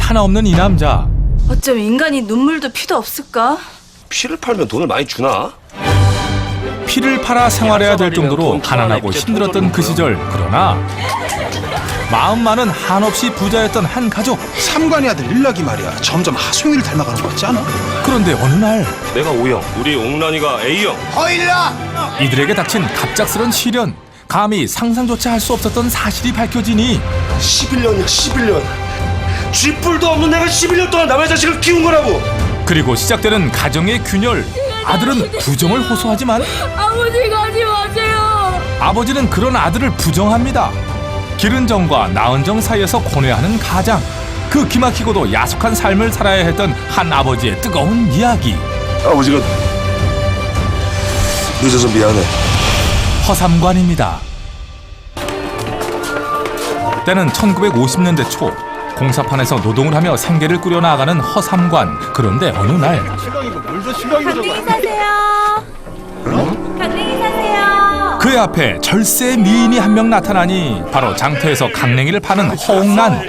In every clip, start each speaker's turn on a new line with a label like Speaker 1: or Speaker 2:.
Speaker 1: 하나 없는 이 남자.
Speaker 2: 어쩜 인간이 눈물도 피도 없을까?
Speaker 3: 피를 팔면 돈을 많이 주나?
Speaker 1: 피를 팔아 생활해야 될 정도로 가난하고 힘들었던 그 시절. 그러나 마음만은 한없이 부자였던 한 가족.
Speaker 4: 삼관의 아들 일락이 말이야 점점 하소영이를 닮아가는 것 같지 않아?
Speaker 1: 그런데 어느 날
Speaker 3: 내가 O형, 우리 옥란이가 A형.
Speaker 1: 이들에게 닥친 갑작스런 시련. 감히 상상조차 할 수 없었던 사실이 밝혀지니
Speaker 3: 11년이야 11년. 쥐뿔도 없는 내가 11년 동안 남의 자식을 키운 거라고.
Speaker 1: 그리고 시작되는 가정의 균열. 아들은 부정을 호소하지만
Speaker 2: 아버지 가지 마세요.
Speaker 1: 아버지는 그런 아들을 부정합니다. 기른 정과 나은 정 사이에서 고뇌하는 가장. 그 기막히고도 야속한 삶을 살아야 했던 한 아버지의 뜨거운 이야기.
Speaker 3: 아버지가 늦어서 미안해.
Speaker 1: 허삼관입니다. 때는 1950년대 초. 공사판에서 노동을 하며 생계를 꾸려나가는 허삼관. 그런데 어느 날
Speaker 2: 강냉이 사세요. 강냉이 사세요.
Speaker 1: 그의 앞에 절세 미인이 한 명 나타나니 바로 장터에서 강냉이를 파는 허옥란.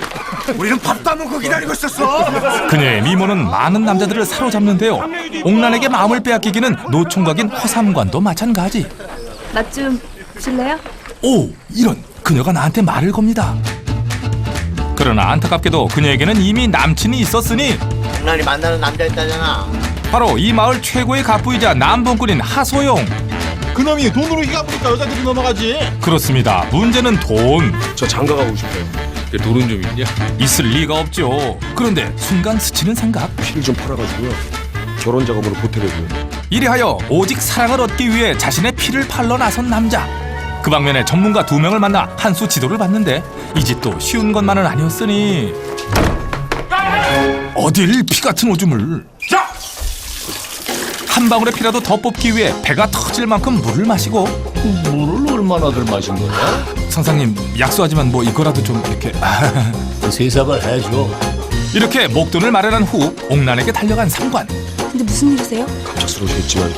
Speaker 4: 우리는 밥 따먹고 기다리고 있었어.
Speaker 1: 그녀의 미모는 많은 남자들을 사로잡는데요. 옥란에게 마음을 빼앗기기는 노총각인 허삼관도 마찬가지.
Speaker 2: 맛 좀 줄래요?
Speaker 1: 오, 이런, 그녀가 나한테 말을 겁니다. 그러나 안타깝게도 그녀에게는 이미 남친이 있었으니
Speaker 5: 옥란이 만나는 남자 있다잖아.
Speaker 1: 바로 이 마을 최고의 갑부이자 남봉꾼인 하소영.
Speaker 6: 그놈이 돈으로 희가 부니까 여자들이 넘어가지.
Speaker 1: 그렇습니다. 문제는 돈.
Speaker 3: 저 장가 가고 싶어요.
Speaker 6: 돈은 좀 있냐?
Speaker 1: 있을 리가 없죠. 그런데 순간 스치는 생각.
Speaker 3: 피를 좀 팔아가지고요. 결혼 작업으로 보태려고요.
Speaker 1: 이리하여 오직 사랑을 얻기 위해 자신의 피를 팔러 나선 남자. 그 방면에 전문가 2명을 만나 한 수 지도를 받는데 이 짓도 쉬운 것만은 아니었으니 어딜 피 같은 오줌을. 한 방울의 피라도 더 뽑기 위해 배가 터질 만큼 물을 마시고.
Speaker 6: 물을 얼마나들 마신 거야?
Speaker 1: 선생님, 약속하지만 뭐 이거라도 좀 이렇게.
Speaker 6: 세삽을 해줘.
Speaker 1: 이렇게 목돈을 마련한 후 옥란에게 달려간 상관.
Speaker 2: 근데 무슨 일이세요?
Speaker 3: 갑작스러우시겠지만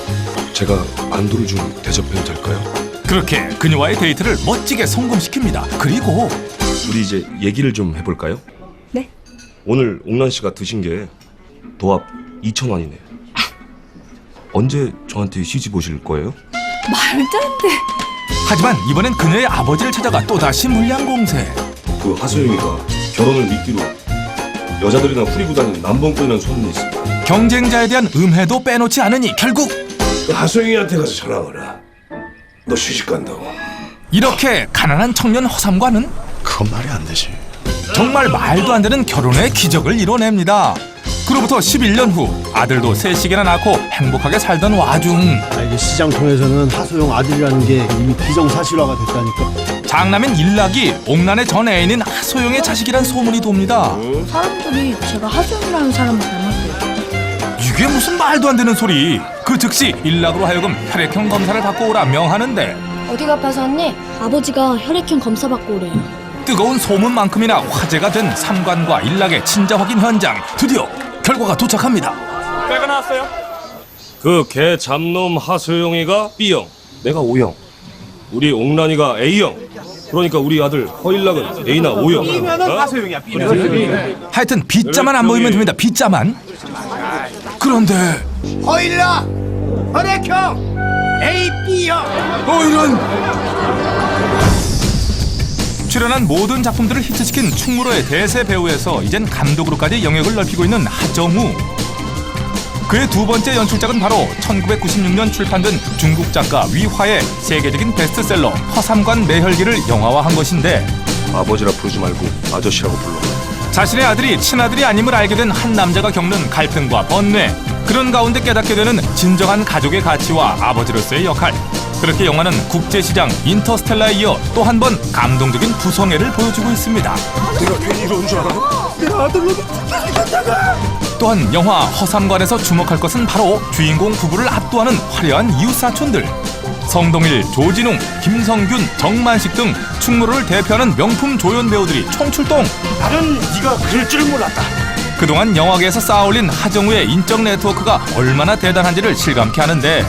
Speaker 3: 제가 안도를 좀 대접해도 될까요?
Speaker 1: 그렇게 그녀와의 데이트를 멋지게 성공시킵니다. 그리고
Speaker 3: 우리 이제 얘기를 좀 해볼까요?
Speaker 2: 네.
Speaker 3: 오늘 옥란 씨가 드신 게 도합 2,000원이네요. 언제 저한테 시집 오실 거예요?
Speaker 2: 말도 안 돼.
Speaker 1: 하지만 이번엔 그녀의 아버지를 찾아가 또다시 물량 공세.
Speaker 3: 그 하소영이가 결혼을 미끼로 여자들이나 후리고 다니는 남봉꾼이라는 소문이 있습니다.
Speaker 1: 경쟁자에 대한 음해도 빼놓지 않으니 결국
Speaker 3: 하소영이한테 가서 전화 오라. 너 시집 간다고.
Speaker 1: 이렇게 가난한 청년 허삼관은
Speaker 4: 그건 말이 안 되지.
Speaker 1: 정말 말도 안 되는 결혼의 기적을 이뤄냅니다. 그로부터 11년 후 아들도 셋씩이나 낳고 행복하게 살던 와중
Speaker 7: 이게 시장통에서는 하소영 아들이라는 게 이미 기정사실화가 됐다니까.
Speaker 1: 장남인 일락이 옥란의 전 애인인 하소영의 자식이란 소문이 돕니다.
Speaker 2: 사람들이 제가 하소영이라는 사람을 닮았대요.
Speaker 1: 이게 무슨 말도 안 되는 소리. 그 즉시 일락으로 하여금 혈액형 검사를 받고 오라 명하는데
Speaker 8: 어디가 아파서 왔니? 아버지가 혈액형 검사 받고 오래요.
Speaker 1: 뜨거운 소문만큼이나 화제가 된 삼관과 일락의 친자 확인 현장. 드디어 결과가 도착합니다.
Speaker 3: 그 개 잡놈 하소영이가 B형, 내가 O형, 우리 옥란이가 A형. 그러니까 우리 아들 허일락은 A나 O형. B면은 하소영이야.
Speaker 1: 하여튼 B자만 안 보이면 됩니다. B자만. 그런데
Speaker 5: 허일라 혈액형 AB형.
Speaker 1: 이런. 출연한 모든 작품들을 히트시킨 충무로의 대세 배우에서 이젠 감독으로까지 영역을 넓히고 있는 하정우. 그의 두 번째 연출작은 바로 1996년 출판된 중국 작가 위화의 세계적인 베스트셀러 허삼관 매혈기를 영화화한 것인데
Speaker 3: 아버지라 부르지 말고 아저씨라고 불러.
Speaker 1: 자신의 아들이 친아들이 아님을 알게 된 한 남자가 겪는 갈등과 번뇌. 그런 가운데 깨닫게 되는 진정한 가족의 가치와 아버지로서의 역할. 그렇게 영화는 국제시장 인터스텔라에 이어 또 한 번 감동적인 부성애를 보여주고 있습니다.
Speaker 3: 내가 괜히 이러는 줄 알아? 내가 아들로
Speaker 1: 또한 영화 허삼관에서 주목할 것은 바로 주인공 부부를 압도하는 화려한 이웃사촌들. 성동일, 조진웅, 김성균, 정만식 등 충무로를 대표하는 명품 조연 배우들이 총출동.
Speaker 3: 나는 네가 그럴 줄은 몰랐다.
Speaker 1: 그동안 영화계에서 쌓아올린 하정우의 인적 네트워크가 얼마나 대단한지를 실감케 하는데,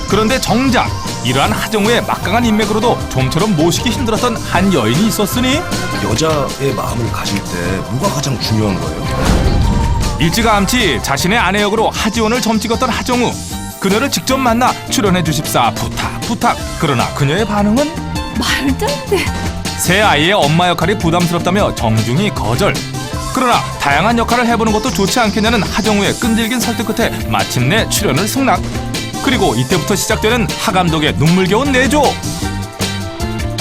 Speaker 1: 그런데 정작 이러한 하정우의 막강한 인맥으로도 좀처럼 모시기 힘들었던 한 여인이 있었으니
Speaker 3: 여자의 마음을 가질 때 뭐가 가장 중요한 거예요?
Speaker 1: 일찌감치 자신의 아내 역으로 하지원을 점찍었던 하정우. 그녀를 직접 만나 출연해 주십사 부탁. 그러나 그녀의 반응은
Speaker 2: 말도 안 돼.
Speaker 1: 새 아이의 엄마 역할이 부담스럽다며 정중히 거절. 그러나 다양한 역할을 해보는 것도 좋지 않겠냐는 하정우의 끈질긴 설득 끝에 마침내 출연을 승낙. 그리고 이때부터 시작되는 하 감독의 눈물겨운 내조.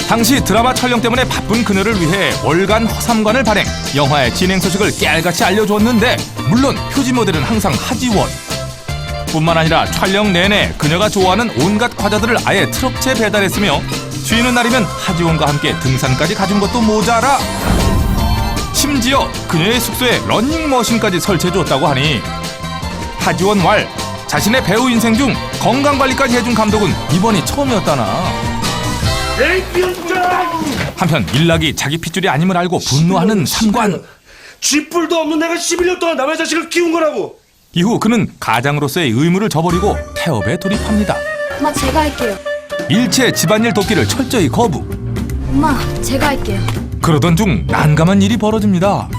Speaker 1: 당시 드라마 촬영 때문에 바쁜 그녀를 위해 월간 허삼관을 발행, 영화의 진행 소식을 깨알같이 알려주었는데 물론 표지 모델은 항상 하지원. 뿐만 아니라 촬영 내내 그녀가 좋아하는 온갖 과자들을 아예 트럭째 배달했으며 쉬는 날이면 하지원과 함께 등산까지 가준 것도 모자라 심지어 그녀의 숙소에 러닝머신까지 설치해줬다고 하니 하지원 왈 자신의 배우 인생 중 건강관리까지 해준 감독은 이번이 처음이었다나. 한편 일락이 자기 핏줄이 아님을 알고 분노하는 삼관.
Speaker 3: 쥐뿔도 없는 내가 11년 동안 남의 자식을 키운 거라고.
Speaker 1: 이후 그는 가장으로서의 의무를 저버리고 태업에 돌입합니다.
Speaker 8: 엄마 제가 할게요.
Speaker 1: 일체 집안일 돕기를 철저히 거부.
Speaker 8: 엄마 제가 할게요.
Speaker 1: 그러던 중 난감한 일이 벌어집니다.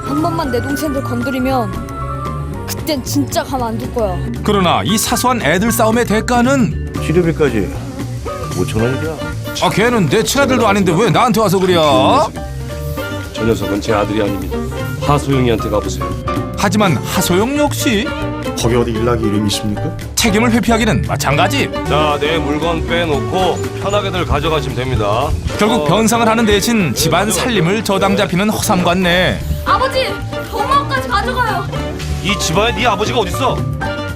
Speaker 8: 한 번만 내 동생들 건드리면 그땐 진짜 가만 안 둘 거야.
Speaker 1: 그러나 이 사소한 애들 싸움의 대가는
Speaker 5: 치료비까지 5,000원이야.
Speaker 1: 아 걔는 내 친아들도 아닌데 왜 나한테 와서 그래?
Speaker 3: 저 녀석은 제 아들이 아닙니다. 하소영이한테 가보세요.
Speaker 1: 하지만 하소영 역시
Speaker 7: 거기 어디 일락이 이름이 있습니까?
Speaker 1: 책임을 회피하기는 마찬가지.
Speaker 3: 자, 내 물건 빼놓고 편하게들 가져가시면 됩니다.
Speaker 1: 결국 변상을 하는 대신 집안 살림을 저당 잡히는 허삼관네.
Speaker 8: 아버지 엄마까지 가져가요.
Speaker 3: 이 집안에 네 아버지가 어딨어?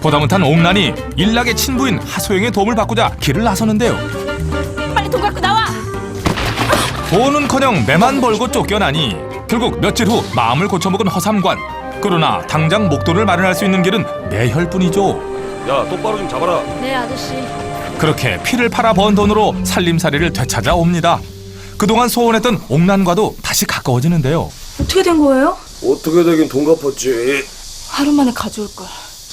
Speaker 1: 보다 못한 옥란이 일락의 친부인 하소영의 도움을 받고자 길을 나서는데요.
Speaker 2: 빨리 돈 갖고 나와.
Speaker 1: 돈은커녕 매만 벌고 쫓겨나니 결국 며칠 후 마음을 고쳐먹은 허삼관. 그러나 당장 목돈을 마련할 수 있는 길은 매혈뿐이죠.
Speaker 3: 야, 똑바로 좀 잡아라.
Speaker 8: 네 아저씨.
Speaker 1: 그렇게 피를 팔아 번 돈으로 살림살이를 되찾아옵니다. 그동안 소원했던 옥란과도 다시 가까워지는데요.
Speaker 2: 어떻게 된 거예요?
Speaker 3: 어떻게 되긴 돈 갚았지.
Speaker 2: 하루 만에 가져올 걸.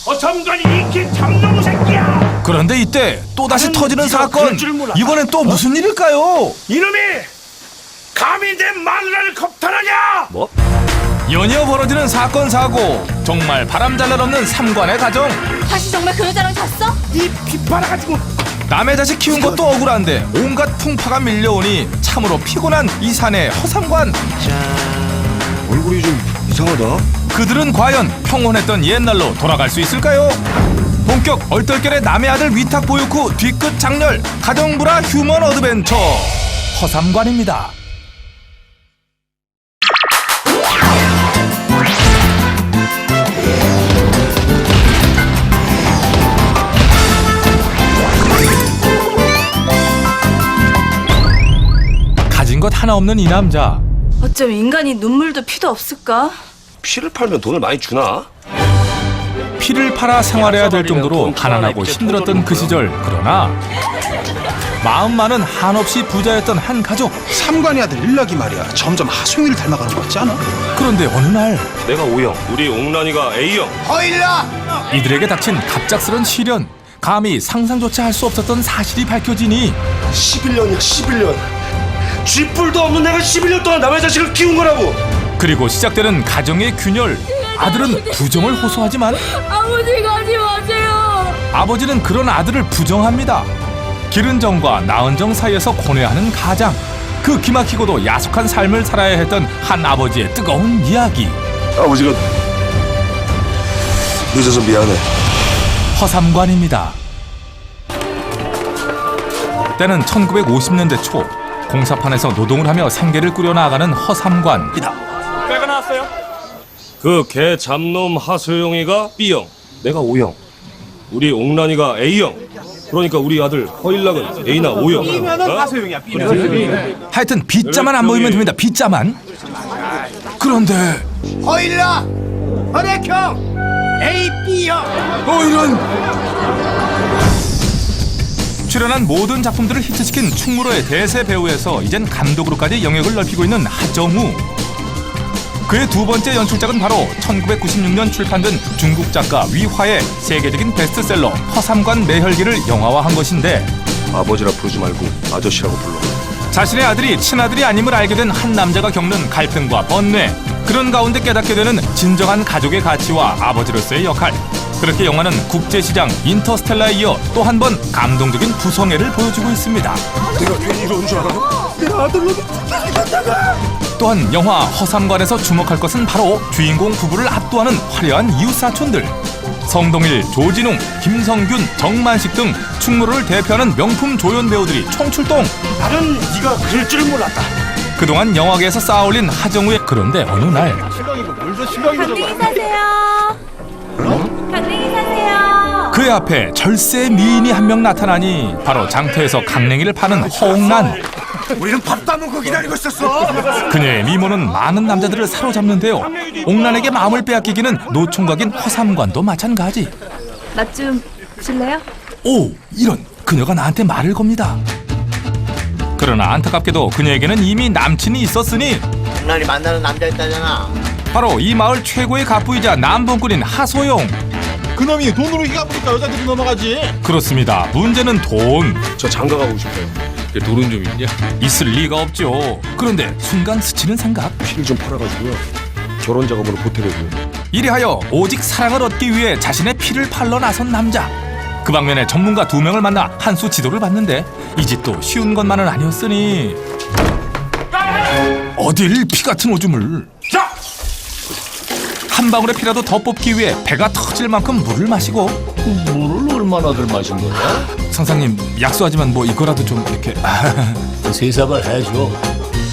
Speaker 3: 어sam관이 이렇게 참놈의 새끼야!
Speaker 1: 그런데 이때 또다시 터지는 사건. 이번엔 또 무슨 일일까요?
Speaker 3: 이놈이 감히 내 마누라를 겁탈하냐! 뭐?
Speaker 1: 연이어 벌어지는 사건 사고. 정말 바람잘날 없는 삼관의 가정.
Speaker 2: 다시 정말 그 여자랑 잤어?
Speaker 3: 이 빗바라가지고
Speaker 1: 남의 자식 키운 것도 억울한데 온갖 풍파가 밀려오니 참으로 피곤한 이 사내 허삼관.
Speaker 3: 얼굴이 좀 이상하다.
Speaker 1: 그들은 과연 평온했던 옛날로 돌아갈 수 있을까요? 본격 얼떨결에 남의 아들 위탁 보육 후 뒤끝 장렬 가정불화 휴먼 어드벤처 허삼관입니다. 가진 것 하나 없는 이 남자.
Speaker 2: 어쩜 인간이 눈물도 피도 없을까?
Speaker 3: 피를 팔면 돈을 많이 주나?
Speaker 1: 피를 팔아 생활해야 될 정도로 가난하고 힘들었던 그 시절. 그러나 마음만은 한없이 부자였던 한 가족.
Speaker 4: 삼관의 아들 일락이 말이야 점점 하소영이를 닮아가는 것 같지 않아?
Speaker 1: 그런데 어느 날
Speaker 3: 내가 O형, 우리 옥란이가 A형.
Speaker 5: 허일라!
Speaker 1: 이들에게 닥친 갑작스런 시련. 감히 상상조차 할 수 없었던 사실이 밝혀지니
Speaker 3: 11년이야, 11년. 쥐뿔도 없는 내가 11년 동안 남의 자식을 키운 거라고.
Speaker 1: 그리고 시작되는 가정의 균열. 아들은 부정을 호소하지만
Speaker 8: 아버지 가지 마세요.
Speaker 1: 아버지는 그런 아들을 부정합니다. 기른정과 나은정 사이에서 고뇌하는 가장. 그 기막히고도 야속한 삶을 살아야 했던 한 아버지의 뜨거운 이야기.
Speaker 3: 아버지가 늦어서 미안해.
Speaker 1: 허삼관입니다. 때는 1950년대 초. 공사판에서 노동을 하며 생계를 꾸려나가는 허삼관.
Speaker 3: 그 개 잡놈 하소영이가 B형, 내가 O형, 우리 옥란이가 A형. 그러니까 우리 아들 허일락은 A나 O형. B면은 하소영이야.
Speaker 1: 하여튼 B자만 안 보이면 됩니다. B자만. 그런데
Speaker 5: 허일라! 혈액형 AB형.
Speaker 1: 이런. 출연한 모든 작품들을 히트시킨 충무로의 대세 배우에서 이젠 감독으로까지 영역을 넓히고 있는 하정우. 그의 두 번째 연출작은 바로 1996년 출판된 중국 작가 위화의 세계적인 베스트셀러 허삼관 매혈기를 영화화한 것인데,
Speaker 3: 아버지라 부르지 말고 아저씨라고 불러.
Speaker 1: 자신의 아들이 친아들이 아님을 알게 된 한 남자가 겪는 갈등과 번뇌, 그런 가운데 깨닫게 되는 진정한 가족의 가치와 아버지로서의 역할. 그렇게 영화는 국제시장 인터스텔라에 이어 또 한 번 감동적인 부성애를 보여주고 있습니다.
Speaker 3: 내가 괜히 이러는 줄 알아요? 내가 아들로
Speaker 1: 또한 영화 허삼관에서 주목할 것은 바로 주인공 부부를 압도하는 화려한 이웃사촌들. 성동일, 조진웅, 김성균, 정만식 등 충무로를 대표하는 명품 조연 배우들이 총출동.
Speaker 3: 나는 네가 그럴 줄은 몰랐다.
Speaker 1: 그동안 영화계에서 쌓아올린 하정우의, 그런데 어느 날
Speaker 8: 강냉이 사세요. 강냉이 사세요.
Speaker 1: 그의 앞에 절세 미인이 한 명 나타나니 바로 장터에서 강냉이를 파는 허옥란.
Speaker 5: 우리는 밥 따먹고 기다리고 있었어.
Speaker 1: 그녀의 미모는 많은 남자들을 사로잡는데요. 옥란에게 마음을 빼앗기기는 노총각인 허삼관도 마찬가지.
Speaker 2: 맛 좀 보실래요?
Speaker 1: 오, 이런, 그녀가 나한테 말을 겁니다. 그러나 안타깝게도 그녀에게는 이미 남친이 있었으니
Speaker 5: 옥란이 만나는 남자 있다잖아.
Speaker 1: 바로 이 마을 최고의 갑부이자 남봉꾼인 하소영.
Speaker 6: 그놈이 돈으로 휘가보니까 여자들이 넘어가지.
Speaker 1: 그렇습니다. 문제는 돈.
Speaker 3: 저 장가 가고 싶어요.
Speaker 6: 돈은 좀 있냐?
Speaker 1: 있을 리가 없죠. 그런데 순간 스치는 생각.
Speaker 3: 피를 좀 팔아가지고요. 결혼 작업으로 보태려고요.
Speaker 1: 이리하여 오직 사랑을 얻기 위해 자신의 피를 팔러 나선 남자. 그 방면에 전문가 2명을 만나 한 수 지도를 받는데 이 짓도 쉬운 것만은 아니었으니 어딜 피 같은 오줌을. 한 방울의 피라도 더 뽑기 위해 배가 터질 만큼 물을 마시고.
Speaker 6: 물을 얼마나들 마신 거야?
Speaker 1: 선생님, 약속하지만 뭐 이거라도 좀 이렇게.
Speaker 6: 세삽을 해줘.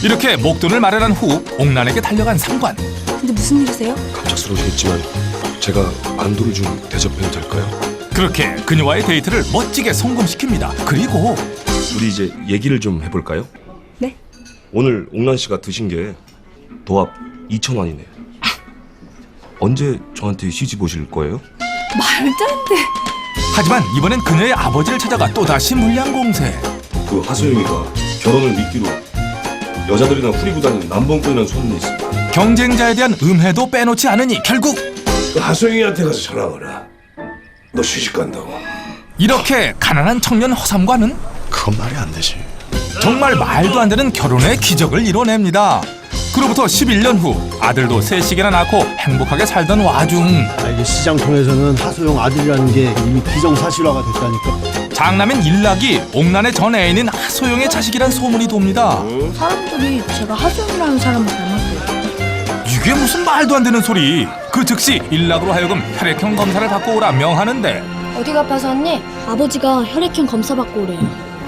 Speaker 1: 이렇게 목돈을 마련한 후 옥란에게 달려간 상관.
Speaker 8: 근데 무슨 일이세요?
Speaker 3: 갑작스러우시겠지만 제가 안도를 좀 대접해도 될까요?
Speaker 1: 그렇게 그녀와의 데이트를 멋지게 성공시킵니다. 그리고
Speaker 3: 우리 이제 얘기를 좀 해볼까요?
Speaker 8: 네.
Speaker 3: 오늘 옥란 씨가 드신 게 도합 2,000원이네요. 언제 저한테 시집 오실 거예요?
Speaker 8: 말도 안 돼.
Speaker 1: 하지만 이번엔 그녀의 아버지를 찾아가 또다시 물량 공세.
Speaker 3: 그 하소영이가 결혼을 미끼로 여자들이나 후리고 다니는 남봉꾼이라는 소문이 있습니다.
Speaker 1: 경쟁자에 대한 음해도 빼놓지 않으니 결국
Speaker 3: 그 하소영이한테 가서 전화 걸어. 너 시집 간다고.
Speaker 1: 이렇게 가난한 청년 허삼관은
Speaker 4: 그건 말이 안 되지.
Speaker 1: 정말 말도 안 되는 결혼의 기적을 이뤄냅니다. 그로부터 11년 후 아들도 셋씩이나 낳고 행복하게 살던 와중
Speaker 7: 이게 시장통에서는 하소영 아들이라는 게 이미 기정사실화가 됐다니까.
Speaker 1: 장남인 일락이 옥란의 전 애인인 하소영의 자식이란 소문이 돕니다.
Speaker 2: 사람들이 제가 하소영이라는 사람을 닮았대요.
Speaker 1: 이게 무슨 말도 안 되는 소리. 그 즉시 일락으로 하여금 혈액형 검사를 받고 오라 명하는데
Speaker 8: 어디가 아파서 왔니? 아버지가 혈액형 검사 받고 오래요.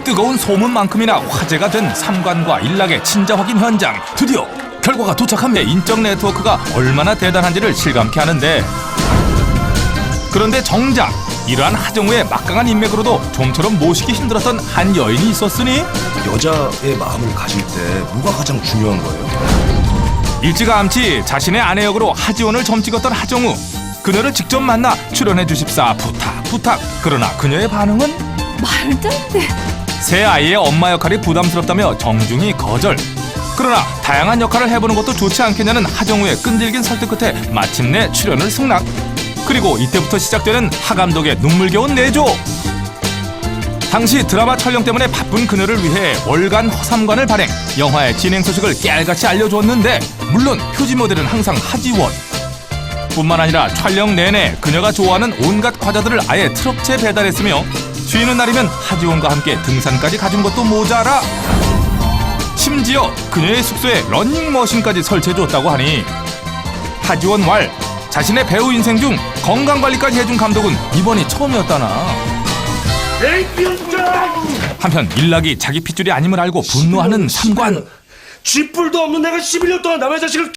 Speaker 1: 뜨거운 소문만큼이나 화제가 된 삼관과 일락의 친자 확인 현장. 드디어 결과가 도착하며 인적 네트워크가 얼마나 대단한지를 실감케 하는데, 그런데 정작 이러한 하정우의 막강한 인맥으로도 좀처럼 모시기 힘들었던 한 여인이 있었으니
Speaker 3: 여자의 마음을 가질 때 뭐가 가장 중요한 거예요?
Speaker 1: 일찌감치 자신의 아내 역으로 하지원을 점찍었던 하정우. 그녀를 직접 만나 출연해 주십사 부탁. 그러나 그녀의 반응은
Speaker 8: 말도 안 돼.
Speaker 1: 새 아이의 엄마 역할이 부담스럽다며 정중히 거절. 그러나 다양한 역할을 해보는 것도 좋지 않겠냐는 하정우의 끈질긴 설득 끝에 마침내 출연을 승낙. 그리고 이때부터 시작되는 하 감독의 눈물겨운 내조. 당시 드라마 촬영 때문에 바쁜 그녀를 위해 월간 허삼관을 발행, 영화의 진행 소식을 깨알같이 알려주었는데, 물론 표지 모델은 항상 하지원. 뿐만 아니라 촬영 내내 그녀가 좋아하는 온갖 과자들을 아예 트럭째 배달했으며, 쉬는 날이면 하지원과 함께 등산까지 가준 것도 모자라 심지어 그녀의 숙소에 러닝머신까지 설치해줬다고 하니, 하지원 왈, 자신의 배우 인생 중 건강관리까지 해준 감독은 이번이 처음이었다나. 한편 일락이 자기 핏줄이 아님을 알고 분노하는 삼관.
Speaker 3: 쥐뿔도 없는 내가 11년 동안 남의 자식을